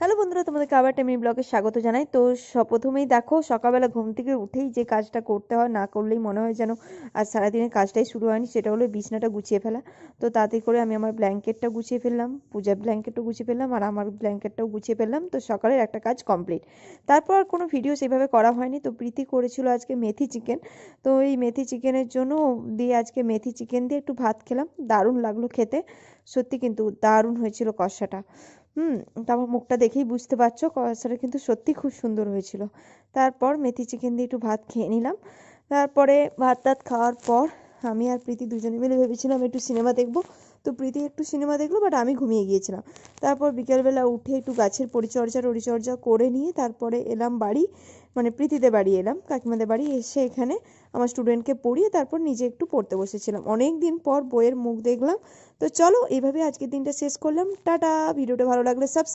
Hello বন্ধুরা, তোমাদেরকে আবার একটা মিনি ব্লগে স্বাগত জানাই। তো প্রথমেই দেখো, সকালবেলা ঘুম থেকে উঠেই যে কাজটা করতে হয়, না করলেই মনে হয় যেন আজ সারাদিনের কাজটাই শুরু হয়নি, সেটা হলো বিছানাটা গুছিয়ে ফেলা। তো তাতে করে আমি আমার ব্ল্যাঙ্কেটটা গুছিয়ে ফেললাম, পূজার ব্ল্যাঙ্কেটও গুছিয়ে ফেললাম, আর আমার ব্ল্যাঙ্কেটটাও গুছিয়ে ফেললাম। তো সকালের একটা কাজ কমপ্লিট। তারপর আর কোনো ভিডিও সেভাবে করা হয়নি। তো প্রীতি করেছিল আজকে মেথি চিকেন। তো এই মেথি চিকেনের জন্য দিয়ে আজকে মেথি চিকেন দিয়ে একটু ভাত খেলাম, দারুণ লাগলো খেতে। সত্যি কিন্তু দারুণ হয়েছিল কষাটা। তো আমার মুখটা দেখেই বুঝতে পারছো, কষাটা কিন্তু সত্যি খুব সুন্দর হয়েছিল। তারপর মেথি চিকেন দিয়ে একটু ভাত খেয়ে নিলাম। তারপরে ভাত টাত খাওয়ার পর আমি আর প্রীতি দুজনে মিলে ভেবেছিলাম একটু সিনেমা দেখবো। তো প্রীতি একটু সিনেমা দেখলো, বাট আমি ঘুমিয়ে গিয়েছিলাম। তারপর বিকেলবেলা উঠে একটু গাছের পরিচর্যা করে নিয়ে তারপরে এলাম বাড়ি, মানে প্রীতিদের বাড়ি এলাম, কাকিমাদের বাড়ি। এসে এখানে আমার স্টুডেন্টকে পড়িয়ে তারপর নিজে একটু পড়তে বসেছিলাম। অনেক দিন পর বইয়ের মুখ দেখলাম। তো চলো, এইভাবে আজকের দিনটা শেষ করলাম। টাটা। ভিডিওটা ভালো লাগলে সাবস্ক্রাইব